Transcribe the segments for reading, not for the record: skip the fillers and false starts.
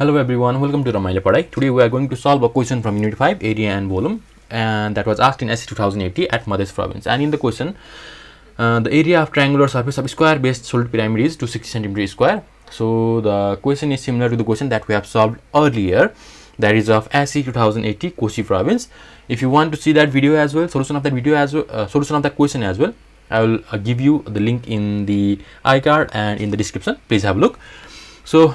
Hello everyone, welcome to Ramaila Padai. Today we are going to solve a question from Unit 5, Area and Volume, and that was asked in SC 2080 at Madhesh Province. And in the question, the area of triangular surface of square-based solid pyramid is 260 cm square. So the question is similar to the question that we have solved earlier, that is of SC 2080 Kochi Province. If you want to see that video as well, solution of that video as well, solution of that question as well, I will give you the link in the iCard and in the description. Please have a look. So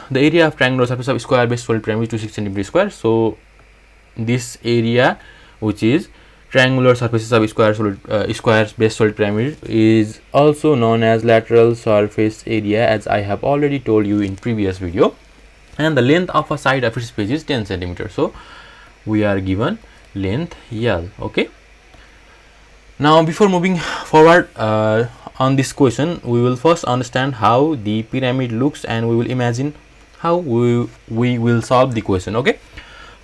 the area of triangular surface of square based solid pyramid is 260 cm square. So this area, which is triangular surfaces of square based solid pyramid, is also known as lateral surface area, as I have already told you in previous video. And the length of a side of its page is 10 cm. So we are given length L. Okay. Now before moving forward on this question, we will first understand how the pyramid looks and we will imagine how we will solve the question. Okay,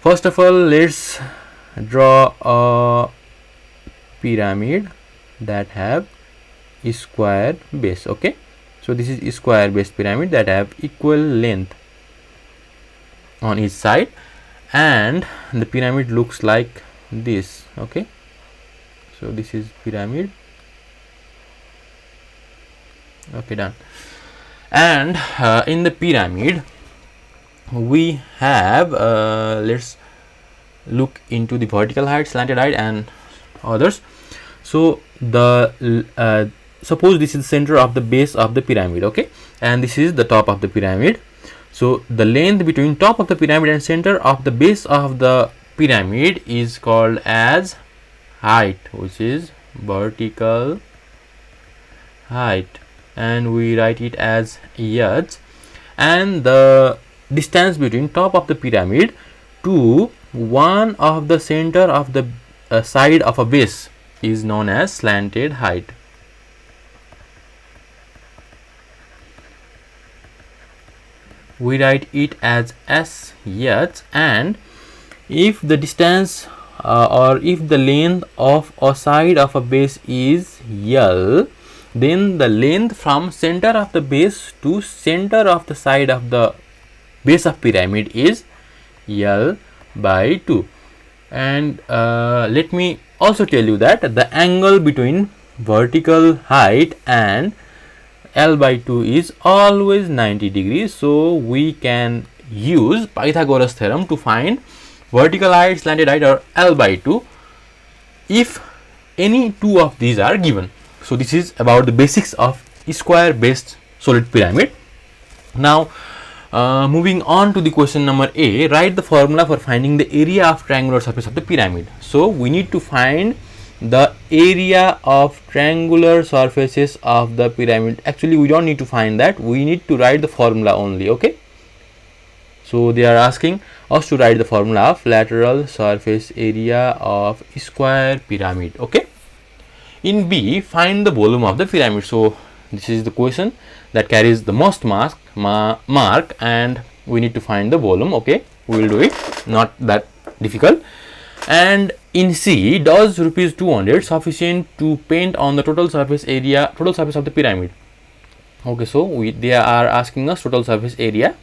first of all, let's draw a pyramid that have a square base. Okay, so this is a square base pyramid that have equal length on each side, and the pyramid looks like this. Okay, so this is pyramid. Okay, done. And in the pyramid we have let's look into the vertical height, slanted height and others. So the suppose this is the center of the base of the pyramid. Okay, and this is the top of the pyramid. So the length between top of the pyramid and center of the base of the pyramid is called as height, which is vertical height, and we write it as h. And the distance between top of the pyramid to one of the center of the side of a base is known as slanted height. We write it as sh, and if the distance or if the length of a side of a base is L, then the length from center of the base to center of the side of the base of pyramid is L by 2. And let me also tell you that the angle between vertical height and L by 2 is always 90 degrees. So we can use Pythagoras theorem to find vertical height, slanted height or L by 2 if any two of these are given. So this is about the basics of square based solid pyramid. Now moving on to the question number A, write the formula for finding the area of triangular surface of the pyramid. So we need to find the area of triangular surfaces of the pyramid. Actually we don't need to find that, we need to write the formula only. Okay, so they are asking us to write the formula of lateral surface area of square pyramid. Okay, in B, find the volume of the pyramid. So this is the question that carries the most mark, and we need to find the volume. Okay, we will do it, not that difficult. And in C, does rupees 200 sufficient to paint on the total surface area, total surface of the pyramid? Okay, so they are asking us total surface area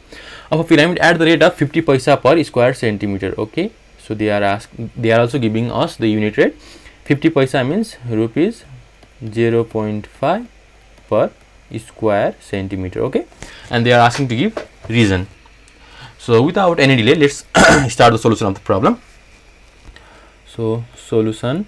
of a pyramid at the rate of 50 paisa per square centimeter. Okay, so they are also giving us the unit rate. 50 paisa means rupees 0.5 per square centimeter. Okay, and they are asking to give reason. So without any delay, let's start the solution of the problem. So solution.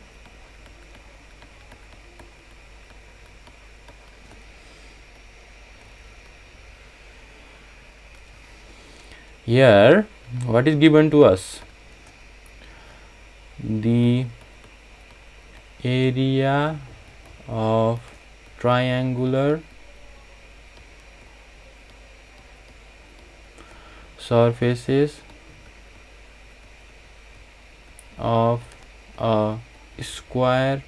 Here what is given to us? The area of triangular surfaces of a square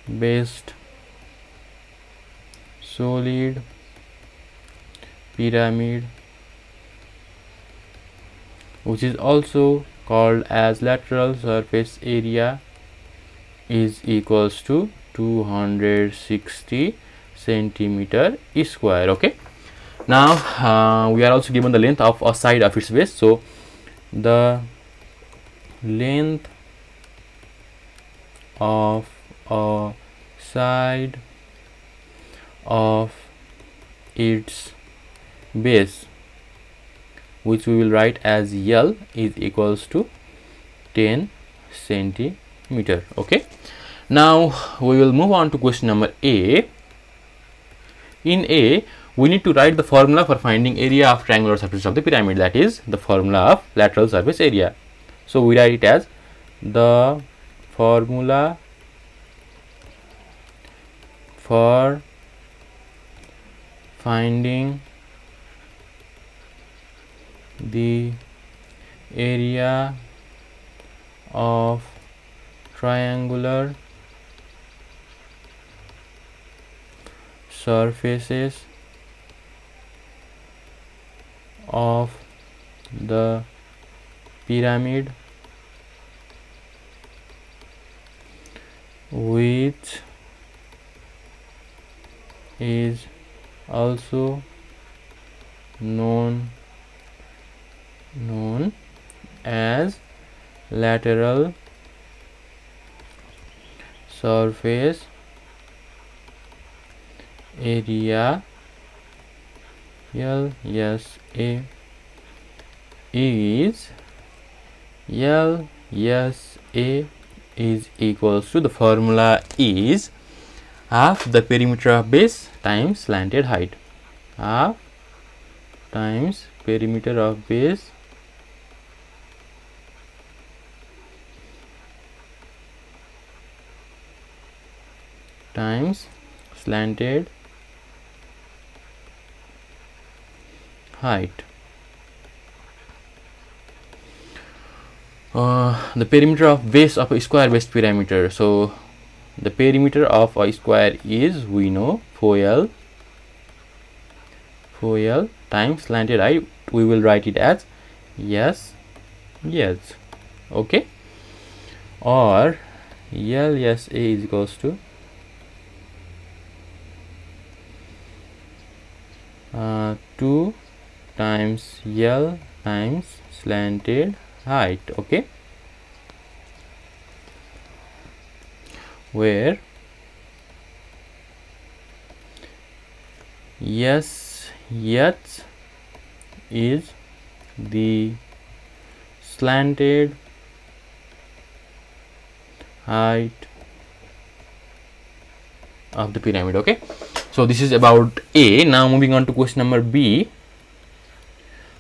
based solid pyramid, which is also called as lateral surface area, is equals to 260 centimeter square. Okay, Now we are also given the length of a side of its base. So the length of a side of its base, which we will write as L, is equals to 10 centimeter. Okay, now we will move on to question number A. In A, we need to write the formula for finding area of triangular surface of the pyramid, that is the formula of lateral surface area. So we write it as the formula for finding the area of triangular surfaces of the pyramid, which is also known as lateral surface area, LSA, is LSA is equals to, the formula is half the perimeter of base times slanted height. Half times perimeter of base times slanted height. The perimeter of base of a square based perimeter. So the perimeter of a square is, we know, 4L times slanted height. We will write it as yes, okay, or LSA is equals to 2 times L times slanted height. Okay, where yes is the slanted height of the pyramid. Okay, so this is about A. Now moving on to question number B.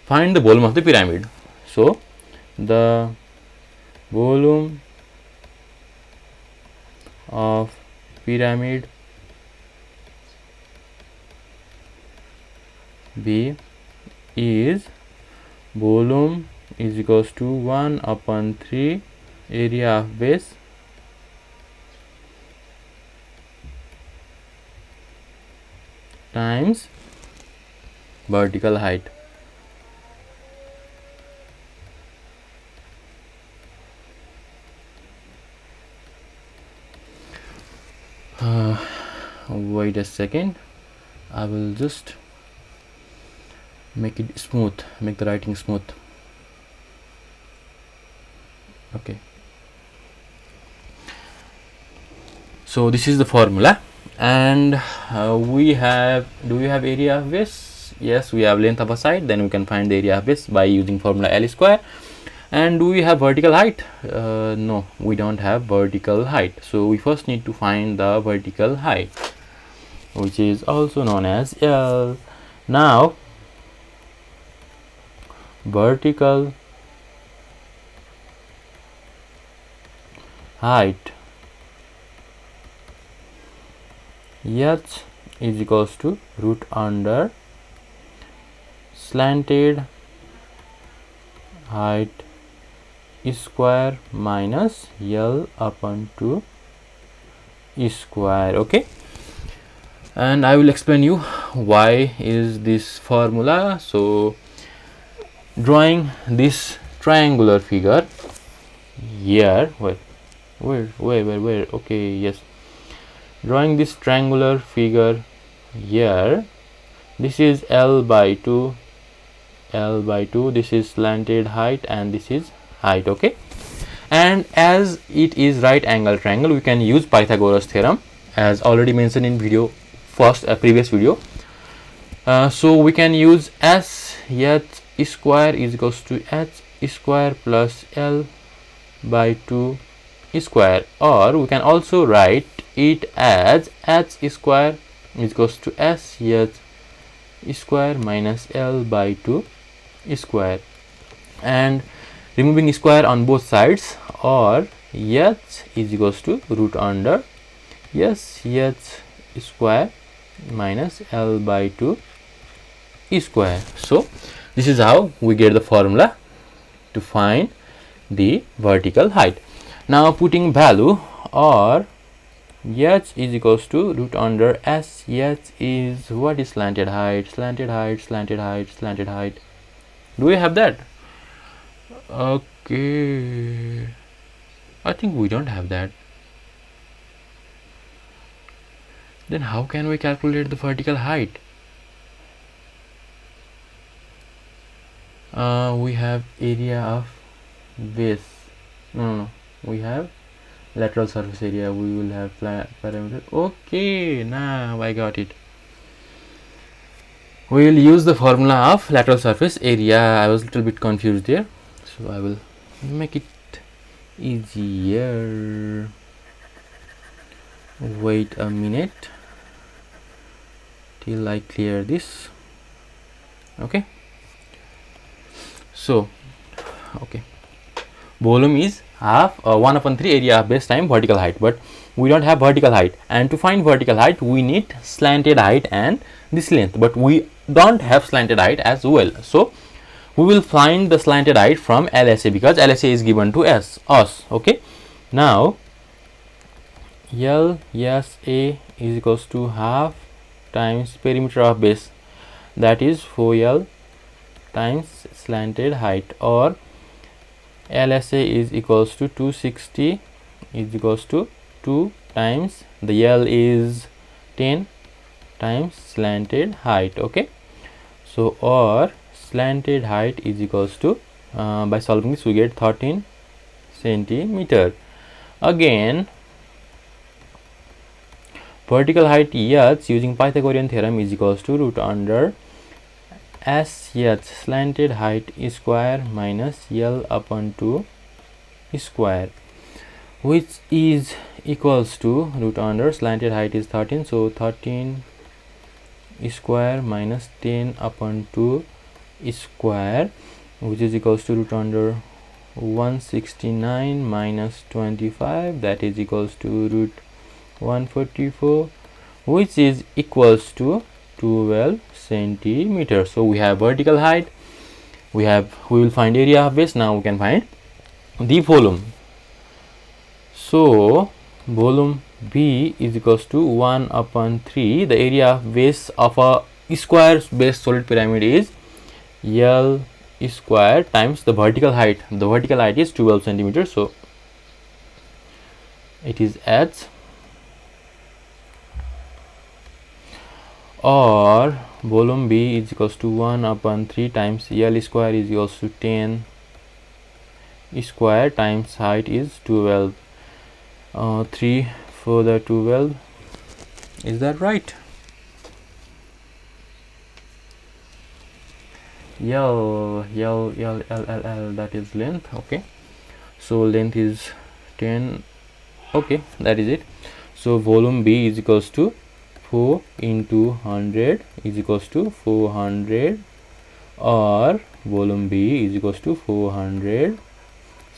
Find the volume of the pyramid. So the volume of pyramid B is, volume is equals to 1/3 area of base times vertical height. Wait a second, I will just make it smooth, make the writing smooth. Okay, so this is the formula, and we have, do we have area of base? Yes, we have length of a side, then we can find the area of base by using formula L square. And do we have vertical height? No, we don't have vertical height, so we first need to find the vertical height, which is also known as L. Now vertical height H is equals to root under slanted height square minus L upon 2 square. Okay, and I will explain you why is this formula. So drawing this triangular figure here, where okay, yes, drawing this triangular figure here, This is L by 2, L by 2. This is slanted height and this is height. Okay, and as it is right angle triangle, we can use Pythagoras theorem as already mentioned in video first, previous video. So we can use S h square is equals to h square plus L by 2 square, or we can also write it as h square is equals to S h square minus L by 2 square, and removing square on both sides, or h is equals to root under S h square minus L by 2 square. So this is how we get the formula to find the vertical height. Now putting value, or h is equals to root under S h is what is slanted height, slanted height, slanted height, slanted height. Do we have that? Okay, I think we don't have that. Then how can we calculate the vertical height? We have area of base. No, we have lateral surface area. We will have parameter. Okay, now I got it. We will use the formula of lateral surface area. I was a little bit confused there, so I will make it easier. Wait a minute till I clear this. Okay, so okay, volume is half 1 upon 3 area of base time vertical height, but we don't have vertical height, and to find vertical height we need slanted height and this length, but we don't have slanted height as well. So we will find the slanted height from LSA, because LSA is given to us. Okay, now LSA is equals to half times perimeter of base, that is 4L times slanted height, or LSA is equals to 260 is equals to 2 times the L is 10 times slanted height. Okay, so or slanted height is equals to by solving this we get 13 centimeter. Again, vertical height h using Pythagorean theorem is equals to root under SH slanted height square minus L upon 2 square, which is equals to root under slanted height is 13, so 13 square minus 10 upon 2 square, which is equals to root under 169 minus 25, that is equals to root 144, which is equals to 12 centimeters. So we have vertical height, we will find area of base. Now we can find the volume. So volume B is equals to 1 upon 3. The area of base of a square base solid pyramid is L square times the vertical height. The vertical height is 12 centimeters, so it is H, or volume B is equals to 1 upon 3 times L square is equals to 10 square times height is 12. 3 for the 12, is that right? L, that is length. Okay, so length is 10. Okay, that is it. So volume B is equals to 4 into 100 is equals to 400, or volume B is equals to 400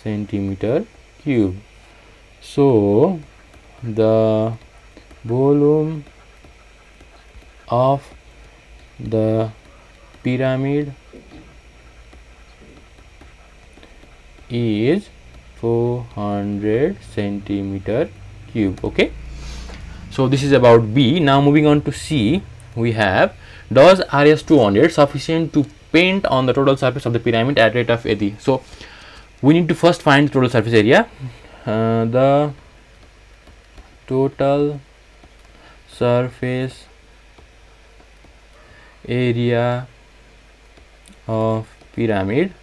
centimeter cube. So the volume of the pyramid is 400 centimeter cube. Okay, so this is about B. Now moving on to C, we have, does RS 200 sufficient to paint on the total surface of the pyramid at rate of 80? So we need to first find the total surface area. The total surface area of pyramid,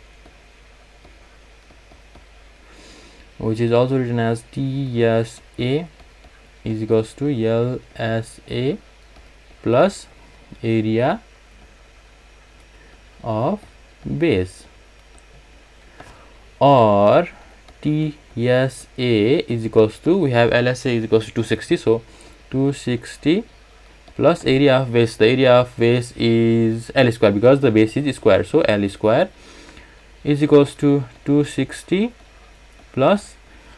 which is also written as TSA, is equals to LSA plus area of base, or TSA is equals to, we have LSA is equals to 260, so 260 plus area of base. The area of base is L square because the base is square, so L square is equals to 260 plus,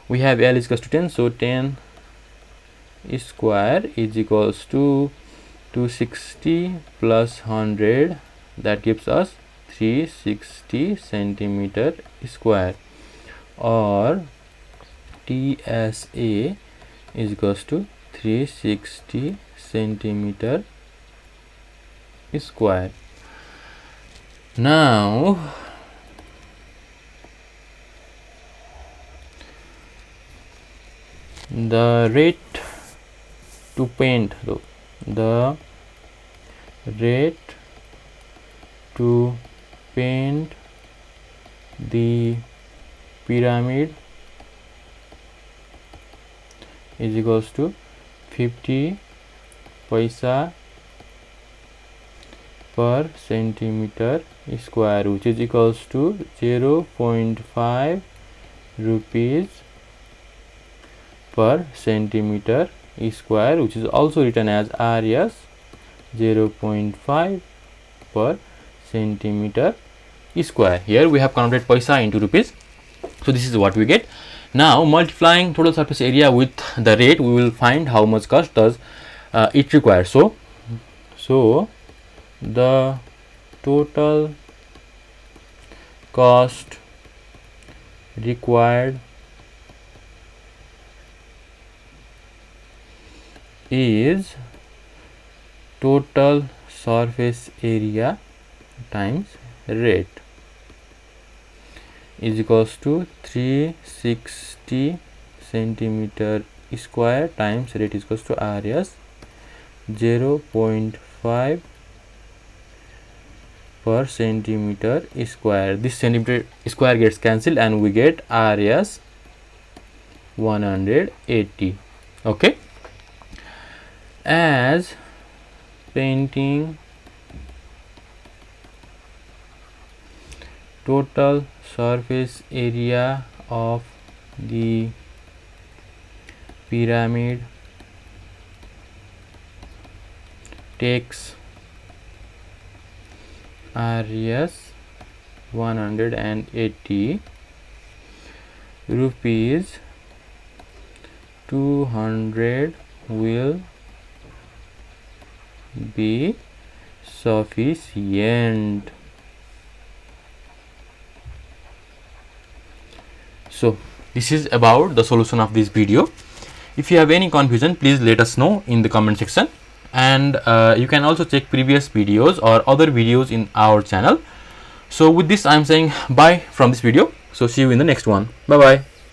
we have L is equals to 10, so 10 square is equals to 260 plus 100, that gives us 360 centimeter square, or TSA is equals to 360 centimeter square. Now the rate to paint, the rate to paint the pyramid is equals to 50 paisa per centimeter square, which is equals to 0.5 rupees per centimeter square, which is also written as RS 0.5 per centimeter square. Here we have converted paisa into rupees, so this is what we get. Now multiplying total surface area with the rate, we will find how much cost does it require. So the total cost required is total surface area times rate is equals to 360 centimeter square times rate is equals to RS 0.5 per centimeter square. This centimeter square gets cancelled and we get RS 180. Okay, as painting total surface area of the pyramid takes RS 180, rupees 200 will be sufficient. So this is about the solution of this video. If you have any confusion, please let us know in the comment section, and you can also check previous videos or other videos in our channel. So with this, I am saying bye from this video. So see you in the next one. Bye bye.